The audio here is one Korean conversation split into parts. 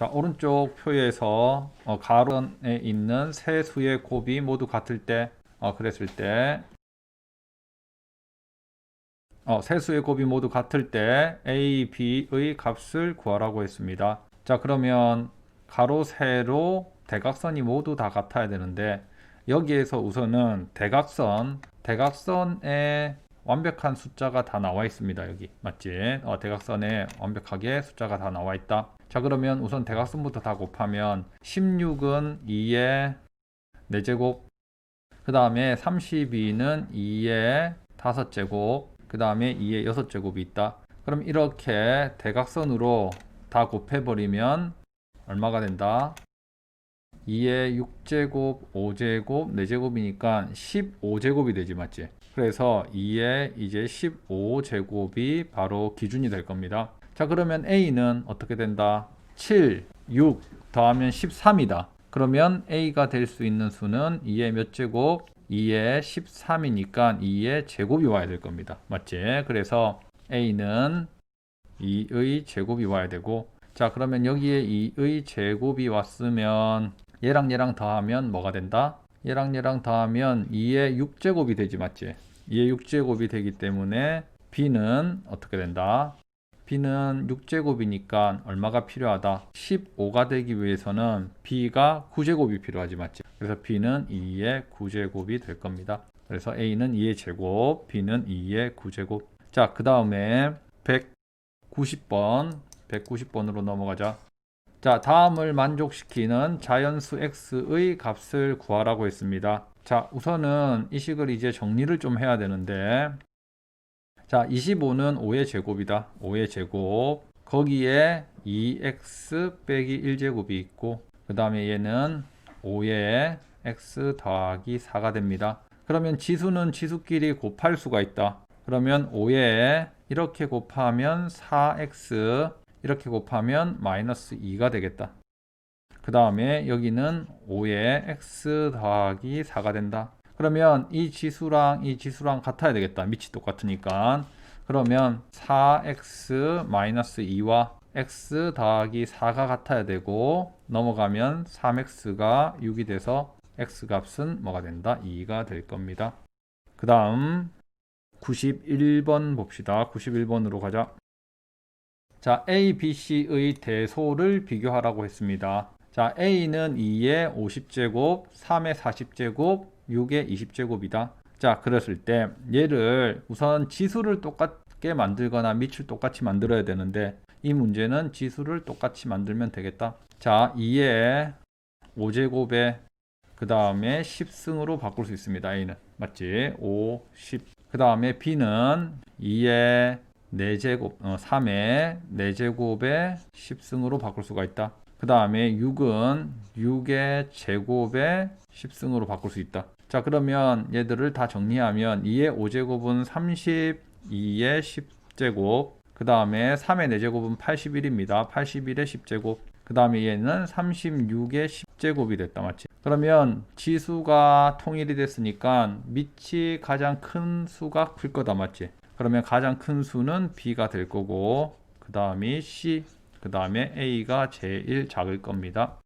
자, 오른쪽 표에서 가로에 있는 세 수의 곱이 모두 같을 때, 그랬을 때, 세 수의 곱이 모두 같을 때 A, B의 값을 구하라고 했습니다. 자, 그러면 가로, 세로, 대각선이 모두 다 같아야 되는데 여기에서 우선은 대각선에 완벽한 숫자가 다 나와 있습니다. 여기 맞지? 대각선에 완벽하게 숫자가 다 나와 있다. 자, 그러면 우선 대각선부터 다 곱하면 16은 2의 4제곱, 그 다음에 32는 2의 5제곱, 그 다음에 2의 6제곱이 있다. 그럼 이렇게 대각선으로 다 곱해버리면 얼마가 된다? 2의 6제곱, 5제곱, 4제곱이니까 15제곱이 되지, 맞지? 그래서 2의 이제 15제곱이 바로 기준이 될 겁니다. 자, 그러면 A는 어떻게 된다? 7, 6 더하면 13이다. 그러면 A가 될 수 있는 수는 2의 몇 제곱? 2의 13이니까 2의 제곱이 와야 될 겁니다. 맞지? 그래서 A는 2의 제곱이 와야 되고, 자, 그러면 여기에 2의 제곱이 왔으면 얘랑 더하면 뭐가 된다? 얘랑 더하면 2의 6제곱이 되지, 맞지? 2의 6제곱이 되기 때문에 B는 어떻게 된다? B는 6제곱이니까 얼마가 필요하다? 15가 되기 위해서는 B가 9제곱이 필요하지, 맞지? 그래서 B는 2의 9제곱이 될 겁니다. 그래서 A는 2의 제곱, B는 2의 9제곱. 자, 그 다음에 190번으로 넘어가자. 자, 다음을 만족시키는 자연수 x의 값을 구하라고 했습니다. 자, 우선은 이 식을 이제 정리를 좀 해야 되는데, 자, 25는 5의 제곱이다. 5의 제곱. 거기에 2x 빼기 1제곱이 있고, 그 다음에 얘는 5의 x 더하기 4가 됩니다. 그러면 지수는 지수끼리 곱할 수가 있다. 그러면 5에 이렇게 곱하면 4x, 이렇게 곱하면 마이너스 2가 되겠다. 그 다음에 여기는 5에 x 더하기 4가 된다. 그러면 이 지수랑 이 지수랑 같아야 되겠다. 밑이 똑같으니까. 그러면 4x 마이너스 2와 x 더하기 4가 같아야 되고, 넘어가면 3x가 6이 돼서 x 값은 뭐가 된다? 2가 될 겁니다. 그 다음 91번 봅시다. 91번으로 가자. 자, A, B, C의 대소를 비교하라고 했습니다. 자, A는 2의 50제곱, 3의 40제곱, 6의 20제곱이다. 자, 그랬을 때 얘를 우선 지수를 똑같게 만들거나 밑을 똑같이 만들어야 되는데 이 문제는 지수를 똑같이 만들면 되겠다. 자, 2의 5제곱에 그 다음에 10승으로 바꿀 수 있습니다. A는 맞지? 5, 10. 그 다음에 B는 2의 4제곱, 3의 4제곱에 10승으로 바꿀 수가 있다. 그 다음에 6은 6의 제곱에 10승으로 바꿀 수 있다. 자, 그러면 얘들을 다 정리하면 2의 5제곱은 30, 2의 10제곱, 그 다음에 3의 4제곱은 81입니다. 81의 10제곱, 그 다음에 얘는 36의 10제곱이 됐다. 맞지? 그러면 지수가 통일이 됐으니까 밑이 가장 큰 수가 클 거다. 맞지? 그러면 가장 큰 수는 B가 될 거고, 그 다음이 C, 그 다음에 A가 제일 작을 겁니다.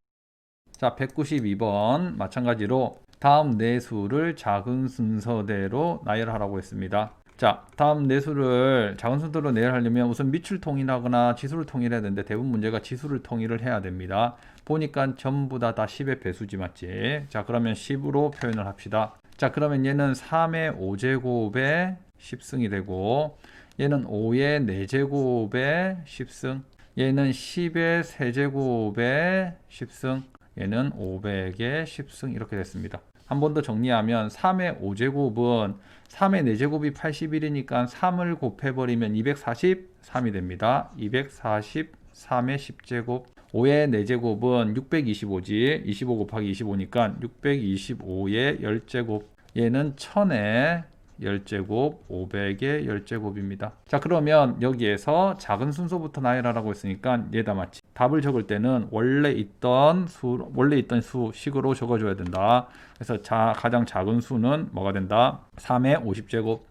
자, 192번 마찬가지로 다음 네 수를 작은 순서대로 나열하라고 했습니다. 자, 다음 네 수를 작은 순서대로 나열하려면 우선 밑을 통일하거나 지수를 통일해야 되는데 대부분 문제가 지수를 통일을 해야 됩니다. 보니까 전부 다 10의 배수지, 맞지? 자, 그러면 10으로 표현을 합시다. 자, 그러면 얘는 3의 5제곱에 10승이 되고, 얘는 5의 4제곱에 10승, 얘는 10의 세제곱에 10승, 얘는 500의 10승, 이렇게 됐습니다. 한 번 더 정리하면 3의 5제곱은 3의 4제곱이 81이니까 3을 곱해버리면 243이 됩니다. 243의 10제곱. 5의 4제곱은 625지. 25 곱하기 25니까 625의 10제곱. 얘는 1000의 10제곱, 500의 10제곱입니다. 자, 그러면 여기에서 작은 순서부터 나열하라고 했으니까 얘다 맞지? 답을 적을 때는 원래 있던 수 식으로 적어줘야 된다. 그래서 가장 작은 수는 뭐가 된다? 3의 50제곱.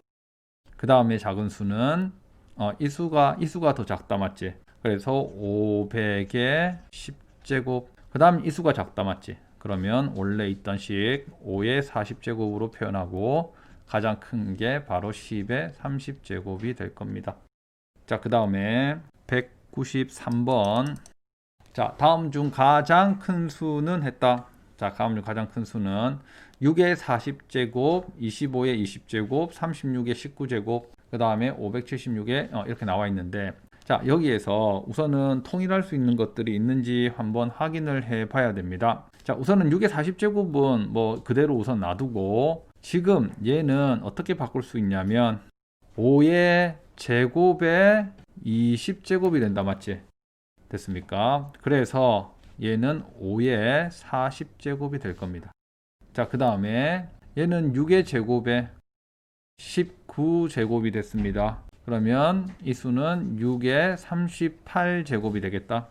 그 다음에 작은 수는 이 수가 더 작다, 맞지? 그래서 500의 40제곱. 그 다음 이 수가 작다 맞지? 그러면 원래 있던 식 5의 40제곱으로 표현하고 가장 큰 게 바로 10의 30제곱이 될 겁니다. 자, 그 다음에 193번. 자, 다음 중 가장 큰 수는 했다. 자, 다음 중 가장 큰 수는 6의 40제곱, 25의 20제곱, 36의 19제곱, 그 다음에 576의 이렇게 나와 있는데, 자, 여기에서 우선은 통일할 수 있는 것들이 있는지 한번 확인을 해 봐야 됩니다. 자, 우선은 6의 40제곱은 뭐 그대로 우선 놔두고, 지금 얘는 어떻게 바꿀 수 있냐면 5의 제곱에 20제곱이 된다 맞지? 됐습니까? 그래서 얘는 5의 40제곱이 될 겁니다. 자, 그 다음에 얘는 6의 제곱에 19제곱이 됐습니다. 그러면 이 수는 6의 38제곱이 되겠다.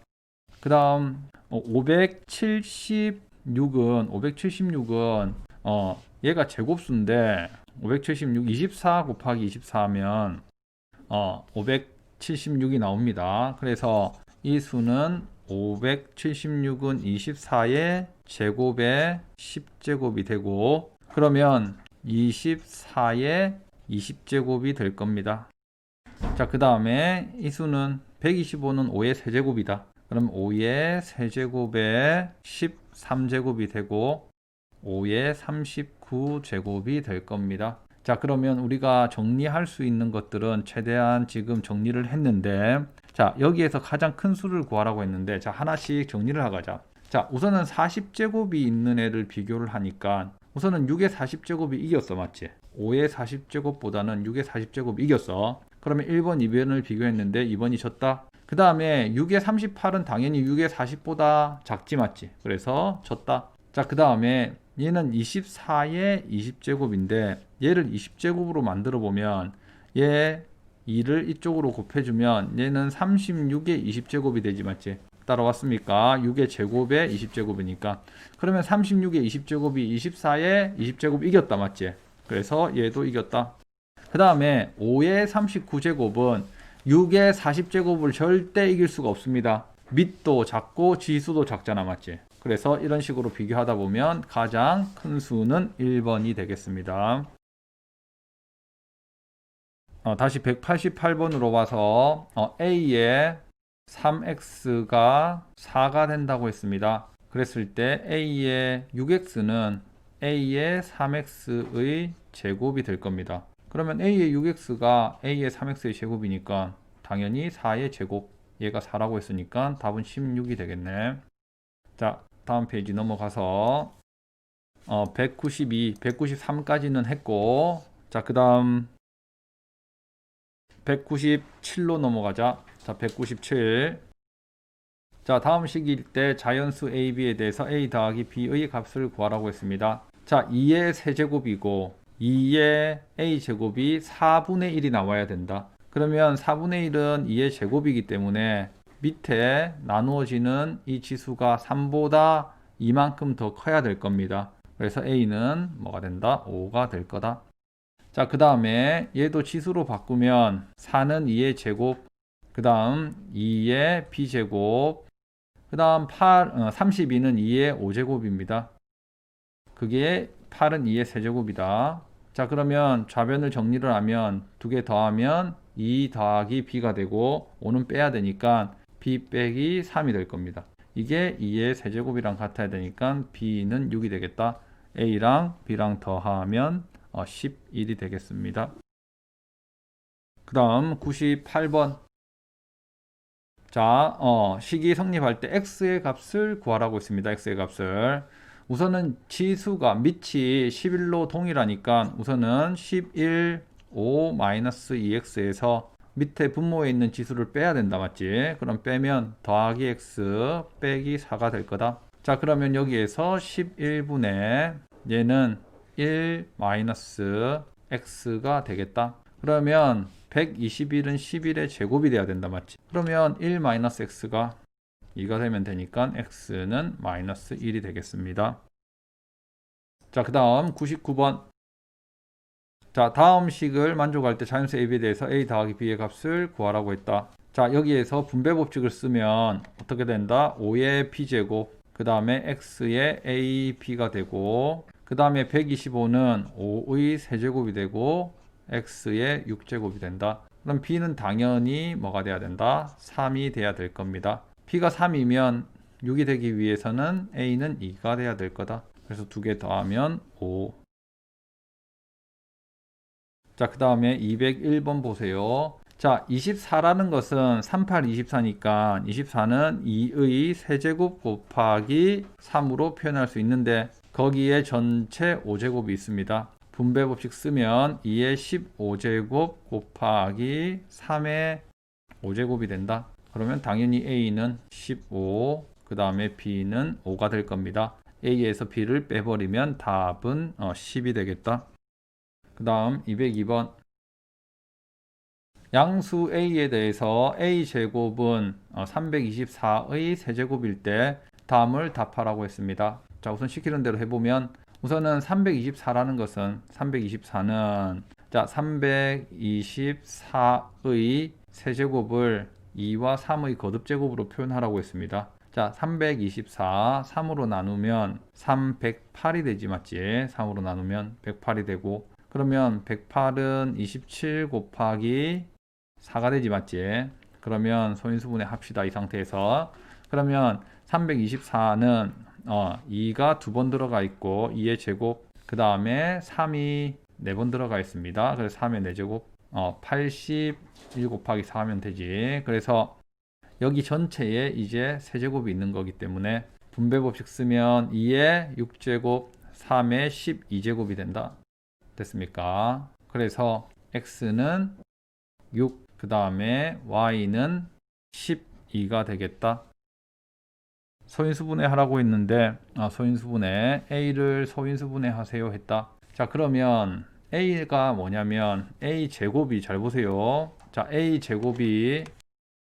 그 다음 576은 얘가 제곱수인데 576 24 곱하기 24 하면 576이 나옵니다. 그래서 이 수는 576은 24의 제곱에 10제곱이 되고, 그러면 24의 20제곱이 될 겁니다. 자, 그 다음에 이 수는 125는 5의 세제곱이다. 그럼 5의 세제곱에 13제곱이 되고 5의 39제곱이 될 겁니다. 자, 그러면 우리가 정리할 수 있는 것들은 최대한 지금 정리를 했는데, 자, 여기에서 가장 큰 수를 구하라고 했는데, 자, 하나씩 정리를 하자. 자, 우선은 40제곱이 있는 애를 비교를 하니까 우선은 6의 40제곱이 이겼어, 맞지? 5의 40제곱보다는 6의 40제곱이 이겼어. 그러면 1번, 2번을 비교했는데 2번이 졌다. 그 다음에 6의 38은 당연히 6의 40보다 작지, 맞지? 그래서 졌다. 자, 그 다음에 얘는 24의 20제곱인데 얘를 20제곱으로 만들어 보면 얘 2를 이쪽으로 곱해주면 얘는 36의 20제곱이 되지 맞지? 따라왔습니까? 6의 제곱에 20제곱이니까 그러면 36의 20제곱이 24의 20제곱 이겼다 맞지? 그래서 얘도 이겼다. 그 다음에 5의 39제곱은 6의 40제곱을 절대 이길 수가 없습니다. 밑도 작고 지수도 작잖아 맞지? 그래서 이런 식으로 비교하다 보면 가장 큰 수는 1번이 되겠습니다. 다시 188번으로 와서 A의 3x가 4가 된다고 했습니다. 그랬을 때 A의 6x는 A의 3x의 제곱이 될 겁니다. 그러면 A의 6x가 A의 3x의 제곱이니까 당연히 4의 제곱, 얘가 4라고 했으니까 답은 16이 되겠네. 자, 다음 페이지 넘어가서 192, 193까지는 했고, 자, 그 다음 197로 넘어가자. 자, 197. 자, 다음 식일 때 자연수 A, B에 대해서 A 더하기 B의 값을 구하라고 했습니다. 자, 2의 세제곱이고 2의 A 제곱이 4분의 1이 나와야 된다. 그러면 4분의 1은 2의 제곱이기 때문에 밑에 나누어지는 이 지수가 3보다 이만큼 더 커야 될 겁니다. 그래서 A는 뭐가 된다? 5가 될 거다. 자, 그 다음에 얘도 지수로 바꾸면 4는 2의 제곱, 그 다음 2의 b제곱, 그 다음 32는 2의 5제곱입니다. 그게 8은 2의 세제곱이다. 자, 그러면 좌변을 정리를 하면 두 개 더하면 2 더하기 b가 되고 5는 빼야 되니까 b 빼기 3이 될 겁니다. 이게 2의 세제곱이랑 같아야 되니까 b는 6이 되겠다. a랑 b랑 더하면 11이 되겠습니다. 그 다음 98번. 자, 식이 성립할 때 x의 값을 구하라고 했습니다. x의 값을. 우선은 지수가 밑이 11로 동일하니까 우선은 11, 5-2x에서 밑에 분모에 있는 지수를 빼야 된다 맞지? 그럼 빼면 더하기 x 빼기 4가 될 거다. 자, 그러면 여기에서 11분의 얘는 1 마이너스 x가 되겠다. 그러면 121은 11의 제곱이 돼야 된다 맞지? 그러면 1 마이너스 x가 2가 되면 되니까 x는 마이너스 1이 되겠습니다. 자, 그 다음 99번. 자, 다음 식을 만족할 때 자연수 AB에 대해서 A 더하기 B의 값을 구하라고 했다. 자, 여기에서 분배 법칙을 쓰면 어떻게 된다? 5의 b제곱, 그 다음에 x의 ab가 되고, 그 다음에 125는 5의 세제곱이 되고 x의 6제곱이 된다. 그럼 b는 당연히 뭐가 돼야 된다? 3이 돼야 될 겁니다. b가 3이면 6이 되기 위해서는 a는 2가 돼야 될 거다. 그래서 두 개 더하면 5. 자, 그 다음에 201번 보세요. 자, 24라는 것은 38, 24니까 24는 2의 세제곱 곱하기 3으로 표현할 수 있는데 거기에 전체 5제곱이 있습니다. 분배 법칙 쓰면 2의 15제곱 곱하기 3의 5제곱이 된다. 그러면 당연히 A는 15, 그 다음에 B는 5가 될 겁니다. A에서 B를 빼버리면 답은 10이 되겠다. 그 다음 202번. 양수 A에 대해서 A제곱은 324의 세제곱일 때 다음을 답하라고 했습니다. 자, 우선 시키는 대로 해보면 우선은 324라는 것은 324는 자, 324의 세제곱을 2와 3의 거듭제곱으로 표현하라고 했습니다. 자, 324, 3으로 나누면 308이 되지, 맞지? 3으로 나누면 108이 되고 그러면 108은 27 곱하기 4가 되지, 맞지? 그러면 소인수분해 합시다. 이 상태에서 그러면 324는 2가 두 번 들어가 있고 2의 제곱, 그 다음에 3이 4번 들어가 있습니다. 그래서 3의 4제곱 81 곱하기 4 하면 되지. 그래서 여기 전체에 이제 세제곱이 있는 거기 때문에 분배 법칙 쓰면 2의 6제곱 3의 12제곱이 된다. 됐습니까? 그래서 x는 6, 그 다음에 y는 12가 되겠다. 소인수분해 하라고 했는데 소인수분해 a를 소인수분해 하세요 했다. 자, 그러면 a가 뭐냐면 a 제곱이, 잘 보세요. 자, a 제곱이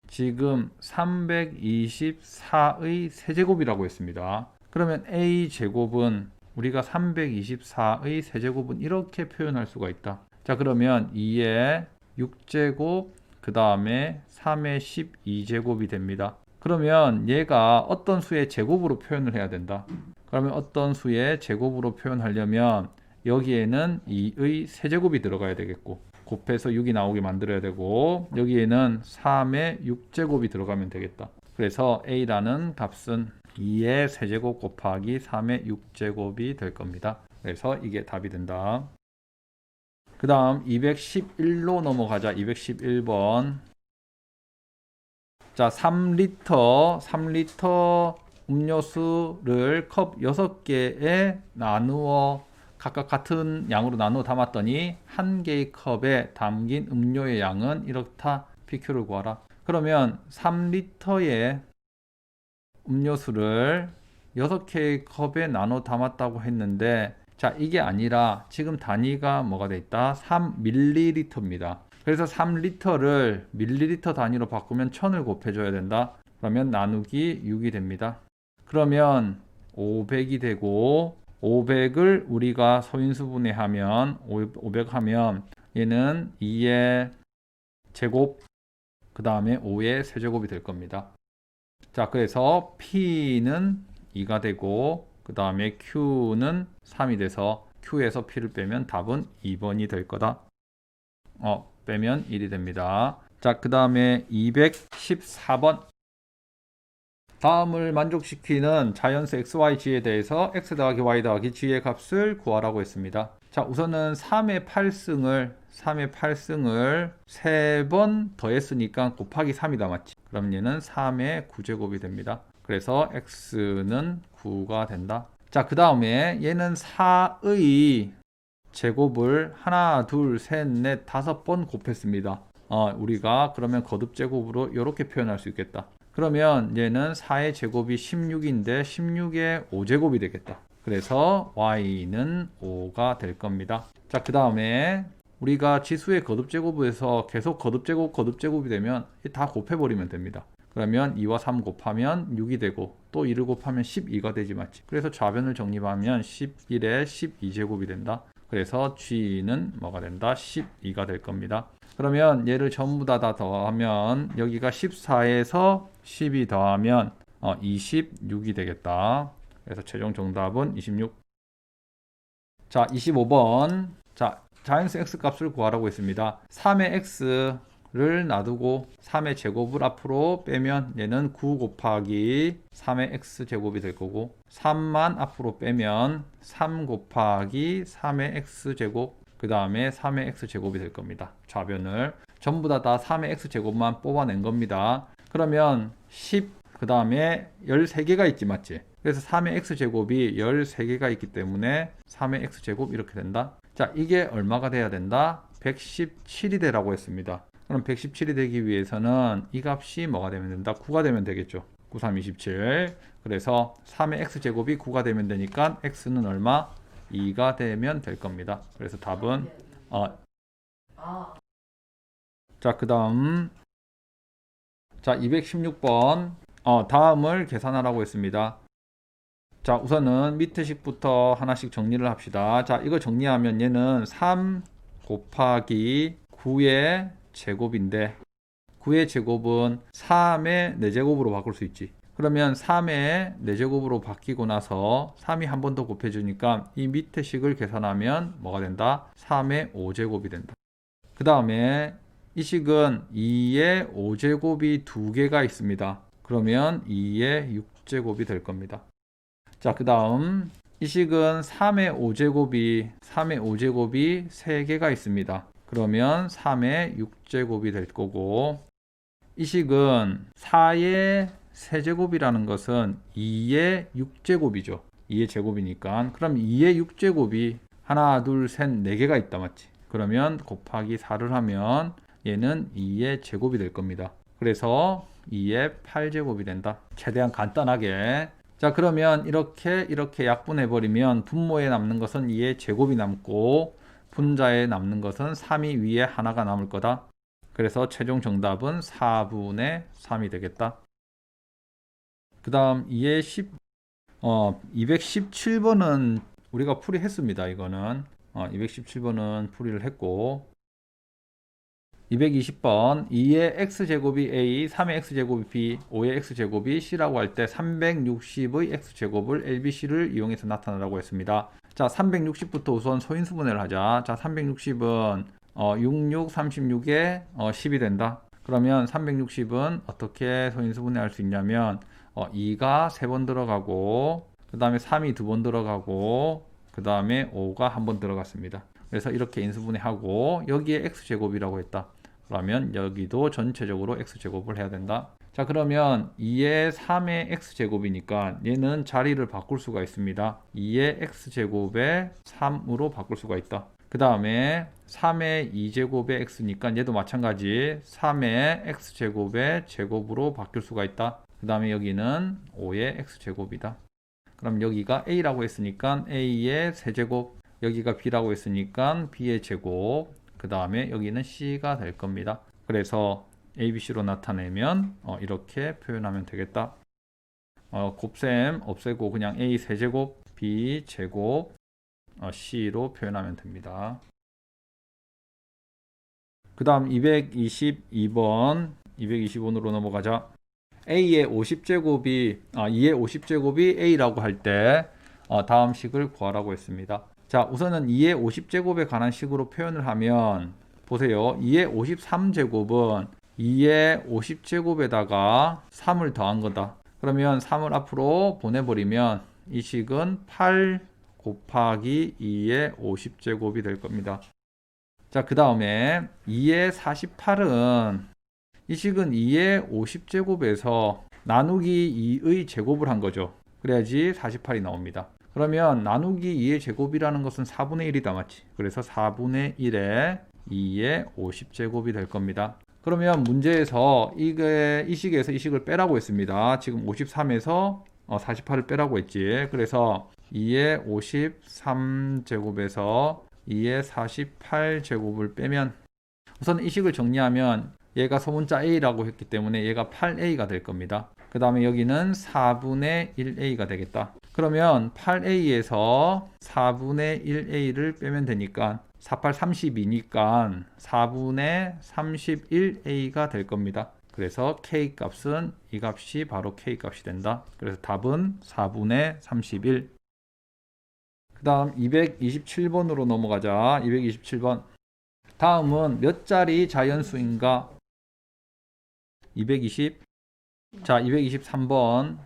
지금 324의 세제곱이라고 했습니다. 그러면 a 제곱은 우리가 324의 세제곱은 이렇게 표현할 수가 있다. 자, 그러면 2의 6제곱, 그 다음에 3의 12제곱이 됩니다. 그러면 얘가 어떤 수의 제곱으로 표현을 해야 된다. 그러면 어떤 수의 제곱으로 표현하려면 여기에는 2의 세제곱이 들어가야 되겠고 곱해서 6이 나오게 만들어야 되고 여기에는 3의 6제곱이 들어가면 되겠다. 그래서 a라는 값은 2의 세제곱 곱하기 3의 6제곱이 될 겁니다. 그래서 이게 답이 된다. 그 다음 211로 넘어가자. 211번. 자, 3리터 음료수를 컵 6개에 나누어 각각 같은 양으로 나누어 담았더니 한 개의 컵에 담긴 음료의 양은 이렇다. PQ를 구하라. 그러면 3리터의 음료수를 6개의 컵에 나눠 담았다고 했는데 자, 이게 아니라 지금 단위가 뭐가 돼 있다? 3ml입니다. 그래서 3리터를 밀리리터 단위로 바꾸면 1000을 곱해줘야 된다. 그러면 나누기 6이 됩니다. 그러면 500이 되고 500을 우리가 소인수분해하면 500 하면 얘는 2의 제곱, 그 다음에 5의 세제곱이 될 겁니다. 자, 그래서 P는 2가 되고 그 다음에 Q는 3이 돼서 Q에서 P를 빼면 답은 2번이 될 거다. 빼면 1이 됩니다. 자, 그 다음에 214번. 다음을 만족시키는 자연수 XYG에 대해서 X 더하기 Y 더하기 G의 값을 구하라고 했습니다. 자, 우선은 3의 8승을 3번 더했으니까 곱하기 3이다, 맞지? 그럼 얘는 3의 9제곱이 됩니다. 그래서 X는 9가 된다. 자, 그 다음에 얘는 4의 제곱을 하나, 둘, 셋, 넷, 5번 곱했습니다. 우리가 그러면 거듭제곱으로 이렇게 표현할 수 있겠다. 그러면 얘는 4의 제곱이 16인데 16의 5제곱이 되겠다. 그래서 y는 5가 될 겁니다. 자, 그 다음에 우리가 지수의 거듭제곱에서 계속 거듭제곱이 되면 다 곱해버리면 됩니다. 그러면 2와 3 곱하면 6이 되고 또 2를 곱하면 12가 되지, 맞지? 그래서 좌변을 정립하면 11의 12제곱이 된다. 그래서 G는 뭐가 된다? 12가 될 겁니다. 그러면 얘를 전부 다 더하면 여기가 14에서 12 더하면 26이 되겠다. 그래서 최종 정답은 26. 자, 25번. 자, 자연수 x 값을 구하라고 했습니다. 3의 x를 놔두고 3의 제곱을 앞으로 빼면 얘는 9 곱하기 3의 x 제곱이 될 거고 3만 앞으로 빼면 3 곱하기 3의 x 제곱 그 다음에 3의 x 제곱이 될 겁니다. 좌변을 전부 다 3의 x 제곱만 뽑아낸 겁니다. 그러면 10 그 다음에 13개가 있지 맞지? 그래서 3의 x제곱이 13개가 있기 때문에 3의 x제곱 이렇게 된다. 자, 이게 얼마가 돼야 된다? 117이 되라고 했습니다. 그럼 117이 되기 위해서는 이 값이 뭐가 되면 된다? 9가 되면 되겠죠. 9, 3, 27. 그래서 3의 x제곱이 9가 되면 되니까 x는 얼마? 2가 되면 될 겁니다. 그래서 답은 자, 그 다음 자, 216번 다음을 계산하라고 했습니다. 자, 우선은 밑에 식부터 하나씩 정리를 합시다. 자, 이거 정리하면 얘는 3 곱하기 9의 제곱인데 9의 제곱은 3의 4제곱으로 바꿀 수 있지. 그러면 3의 4제곱으로 바뀌고 나서 3이 한 번 더 곱해주니까 이 밑에 식을 계산하면 뭐가 된다? 3의 5제곱이 된다. 그 다음에 이 식은 2의 5제곱이 2개가 있습니다. 그러면 2의 6제곱이 될 겁니다. 자, 그 다음 이 식은 3의 5제곱이 3개가 있습니다. 그러면 3의 6제곱이 될 거고 이 식은 4의 세제곱이라는 것은 2의 6제곱이죠. 2의 제곱이니까 그럼 2의 6제곱이 하나, 둘, 셋, 4개가 있다 맞지? 그러면 곱하기 4를 하면 얘는 2의 제곱이 될 겁니다. 그래서 2의 8제곱이 된다. 최대한 간단하게. 자, 그러면 이렇게 약분해 버리면 분모에 남는 것은 2의 제곱이 남고 분자에 남는 것은 3이 위에 하나가 남을 거다. 그래서 최종 정답은 4분의 3이 되겠다. 그 다음 217번은 우리가 풀이했습니다. 이거는 217번은 풀이를 했고 220번 2의 x제곱이 a, 3의 x제곱이 b, 5의 x제곱이 c라고 할 때 360의 x제곱을 LBC를 이용해서 나타내라고 했습니다. 자, 360부터 우선 소인수분해를 하자. 자, 360은 66, 36에 10이 된다. 그러면 360은 어떻게 소인수분해할 수 있냐면 2가 3번 들어가고 그 다음에 3이 2번 들어가고 그 다음에 5가 1번 들어갔습니다. 그래서 이렇게 인수분해하고 여기에 x제곱이라고 했다. 그러면 여기도 전체적으로 x제곱을 해야 된다. 자, 그러면 2의 3의 x제곱이니까 얘는 자리를 바꿀 수가 있습니다. 2의 x제곱에 3으로 바꿀 수가 있다. 그 다음에 3의 2제곱의 x니까 얘도 마찬가지 3의 x제곱의 제곱으로 바뀔 수가 있다. 그 다음에 여기는 5의 x제곱이다. 그럼 여기가 a라고 했으니까 a의 세제곱, 여기가 b라고 했으니까 b의 제곱, 그 다음에 여기는 c가 될 겁니다. 그래서 abc로 나타내면 이렇게 표현하면 되겠다. 곱셈 없애고 그냥 a 세제곱, b 제곱, c로 표현하면 됩니다. 그 다음 222번으로 넘어가자. a의 50제곱이 2의 50제곱이 a라고 할 때 다음 식을 구하라고 했습니다. 자, 우선은 2의 50제곱에 관한 식으로 표현을 하면 보세요. 2의 53제곱은 2의 50제곱에다가 3을 더한 거다. 그러면 3을 앞으로 보내버리면 이 식은 8 곱하기 2의 50제곱이 될 겁니다. 자, 그 다음에 2의 48은 이 식은 2의 50제곱에서 나누기 2의 제곱을 한 거죠. 그래야지 48이 나옵니다. 그러면 나누기 2의 제곱이라는 것은 4분의 1이다 맞지? 그래서 4분의 1에 2의 50제곱이 될 겁니다. 그러면 문제에서 이 식에서 이 식을 빼라고 했습니다. 지금 53에서 48을 빼라고 했지. 그래서 2의 53제곱에서 2의 48제곱을 빼면 우선 이 식을 정리하면 얘가 소문자 a라고 했기 때문에 얘가 8a가 될 겁니다. 그 다음에 여기는 4분의 1a가 되겠다. 그러면 8a에서 4분의 1a를 빼면 되니까 48, 32니까 4분의 31a가 될 겁니다. 그래서 k 값은 이 값이 바로 k 값이 된다. 그래서 답은 4분의 31. 그 다음 227번으로 넘어가자. 227번. 다음은 몇 자리 자연수인가? 220. 자, 223번.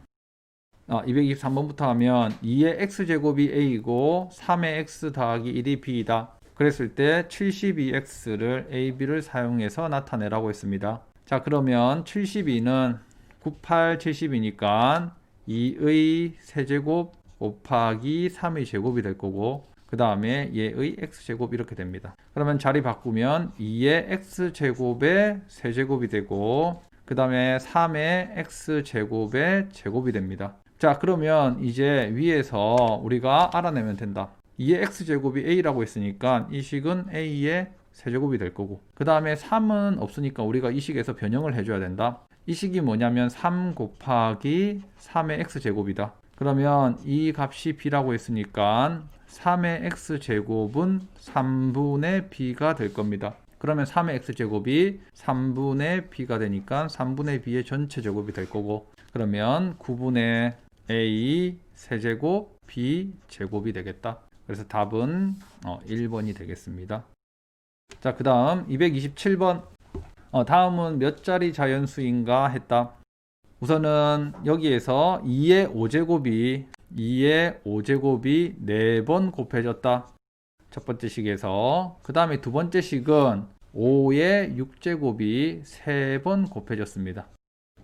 223번부터 하면 2의 x제곱이 a이고 3의 x 더하기 1이 b이다. 그랬을 때 72x를 a, b를 사용해서 나타내라고 했습니다. 자, 그러면 72는 98, 70이니까 2의 세제곱 곱하기 3의 제곱이 될 거고 그 다음에 얘의 x제곱 이렇게 됩니다. 그러면 자리 바꾸면 2의 x제곱의 세제곱이 되고 그 다음에 3의 x제곱의 제곱이 됩니다. 자, 그러면 이제 위에서 우리가 알아내면 된다. 2의 x제곱이 a라고 했으니까 이 식은 a의 세제곱이 될 거고 그 다음에 3은 없으니까 우리가 이 식에서 변형을 해줘야 된다. 이 식이 뭐냐면 3 곱하기 3의 x제곱이다. 그러면 이 값이 b라고 했으니까 3의 x제곱은 3분의 b가 될 겁니다. 그러면 3의 x제곱이 3분의 b가 되니까 3분의 b의 전체 제곱이 될 거고 그러면 9분의 a 세제곱 b 제곱이 되겠다. 그래서 답은 1번이 되겠습니다. 자, 그 다음 227번. 다음은 몇 자리 자연수인가 했다. 우선은 여기에서 2의 5제곱이 4번 곱해졌다. 첫 번째 식에서. 그 다음에 두 번째 식은 5의 6제곱이 3번 곱해졌습니다.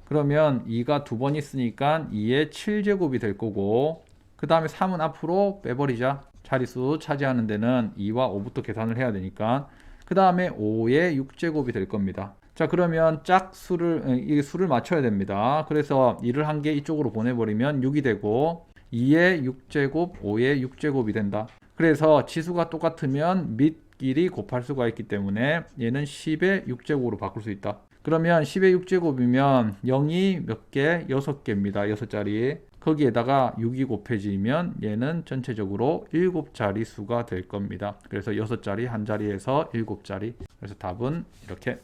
그러면 2가 두 번 있으니까 2의 7제곱이 될 거고 그 다음에 3은 앞으로 빼버리자. 자릿수 차지하는 데는 2와 5부터 계산을 해야 되니까 그 다음에 5의 6제곱이 될 겁니다. 자, 그러면 이 수를 맞춰야 됩니다. 그래서 2를 한 개 이쪽으로 보내버리면 6이 되고 2의 6제곱, 5의 6제곱이 된다. 그래서 치수가 똑같으면 밑끼리 곱할 수가 있기 때문에 얘는 10의 6제곱으로 바꿀 수 있다. 그러면 10의 6제곱이면 0이 몇 개? 6개입니다. 6자리. 거기에다가 6이 곱해지면 얘는 전체적으로 7자리 수가 될 겁니다. 그래서 6자리 한 자리에서 7자리. 그래서 답은 이렇게.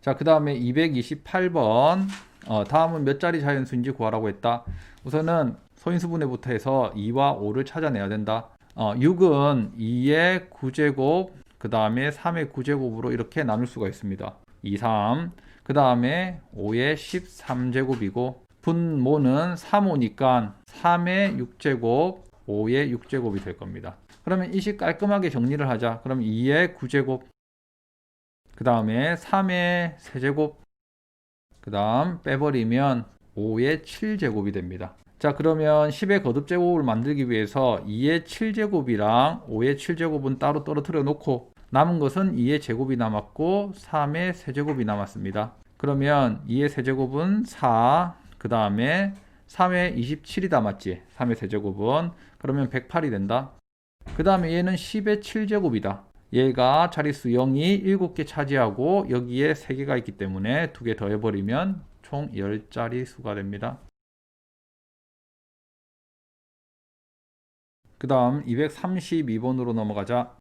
자, 그 다음에 228번. 다음은 몇 자리 자연수인지 구하라고 했다. 우선은 소인수분해부터 해서 2와 5를 찾아내야 된다. 6은 2의 9제곱, 그 다음에 3의 9제곱으로 이렇게 나눌 수가 있습니다. 2, 3. 그 다음에 5의 13제곱이고 분모는 3호니까 3의 6제곱, 5의 6제곱이 될 겁니다. 그러면 이 식 깔끔하게 정리를 하자. 그럼 2의 9제곱, 그 다음에 3의 세제곱, 그 다음 빼버리면 5의 7제곱이 됩니다. 자, 그러면 10의 거듭제곱을 만들기 위해서 2의 7제곱이랑 5의 7제곱은 따로 떨어뜨려 놓고 남은 것은 2의 제곱이 남았고 3의 세제곱이 남았습니다. 그러면 2의 세제곱은 4, 그 다음에 3의 27이 남았지. 3의 세제곱은. 그러면 108이 된다. 그 다음에 얘는 10의 7제곱이다. 얘가 자릿수 0이 7개 차지하고 여기에 3개가 있기 때문에 2개 더해버리면 총 10자리 수가 됩니다. 그 다음 232번으로 넘어가자.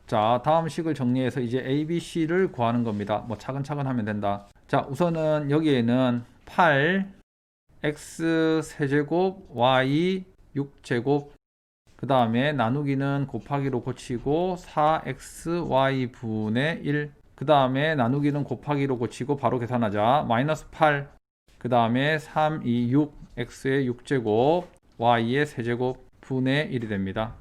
자, 다음 식을 정리해서 이제 A, B, C를 구하는 겁니다. 뭐 차근차근 하면 된다. 자, 우선은 여기에는 8, X 세제곱, Y 6제곱, 그 다음에 나누기는 곱하기로 고치고 4xy 분의 1, 그 다음에 나누기는 곱하기로 고치고 바로 계산하자. 마이너스 8, 그 다음에 3, 2, 6, x의 6제곱, y의 세제곱 분의 1이 됩니다.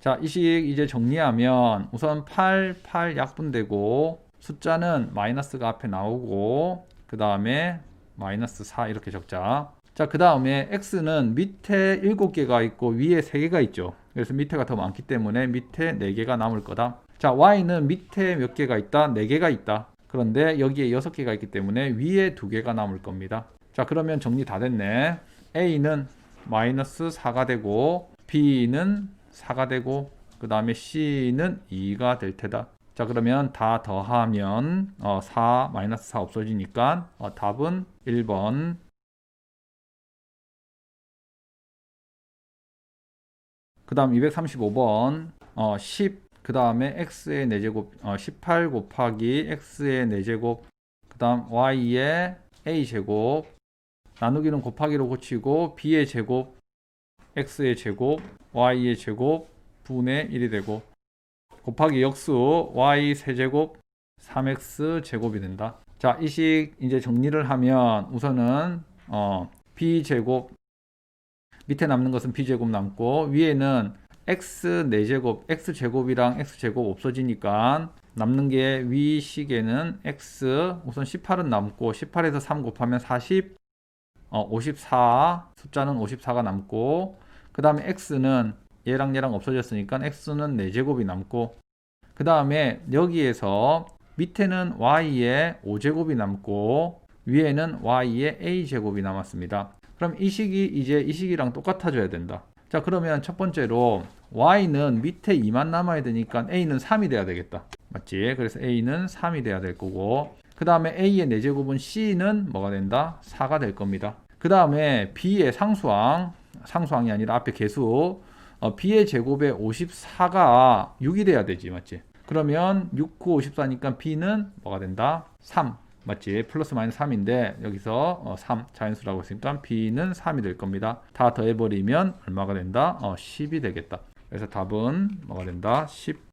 자, 이 식 이제 정리하면 우선 8, 8 약분되고 숫자는 마이너스가 앞에 나오고 그 다음에 마이너스 4 이렇게 적자. 자, 그 다음에 x는 밑에 7개가 있고 위에 3개가 있죠. 그래서 밑에가 더 많기 때문에 밑에 4개가 남을 거다. 자, y는 밑에 몇 개가 있다? 4개가 있다. 그런데 여기에 6개가 있기 때문에 위에 2개가 남을 겁니다. 자, 그러면 정리 다 됐네. a는 마이너스 4가 되고 b는 4가 되고 그 다음에 c는 2가 될 테다. 자, 그러면 다 더하면 4 마이너스 4 없어지니까 답은 1번. 그 다음 235번 10 그 다음에 x의 4제곱 18 곱하기 x의 4제곱 그 다음 y의 a제곱 나누기는 곱하기로 고치고 b의 제곱 x의 제곱 y의 제곱 분의 1이 되고 곱하기 역수 y 세제곱 3x 제곱이 된다. 자, 이 식 이제 정리를 하면 우선은 b제곱 밑에 남는 것은 b제곱 남고 위에는 x 4제곱 x제곱이랑 x제곱 없어지니까 남는 게 위식에는 x 우선 18은 남고 18에서 3 곱하면 40 54 숫자는 54가 남고 그 다음에 x는 얘랑 얘랑 없어졌으니까 x는 4제곱이 남고 그 다음에 여기에서 밑에는 y의 5제곱이 남고 위에는 y의 a제곱이 남았습니다. 그럼 이 식이 이제 이 식이랑 똑같아져야 된다. 자, 그러면 첫 번째로 y는 밑에 2만 남아야 되니까 a는 3이 돼야 되겠다. 맞지? 그래서 a는 3이 돼야 될 거고 그 다음에 a의 4제곱은 c는 뭐가 된다? 4가 될 겁니다. 그 다음에 b의 상수항이 아니라 앞에 개수 b의 제곱에 54가 6이 돼야 되지. 맞지? 그러면 6, 9, 54니까 b는 뭐가 된다? 3. 맞지? 플러스 마이너스 3인데 여기서 3 자연수라고 했으니까 b는 3이 될 겁니다. 다 더해버리면 얼마가 된다? 10이 되겠다. 그래서 답은 뭐가 된다? 10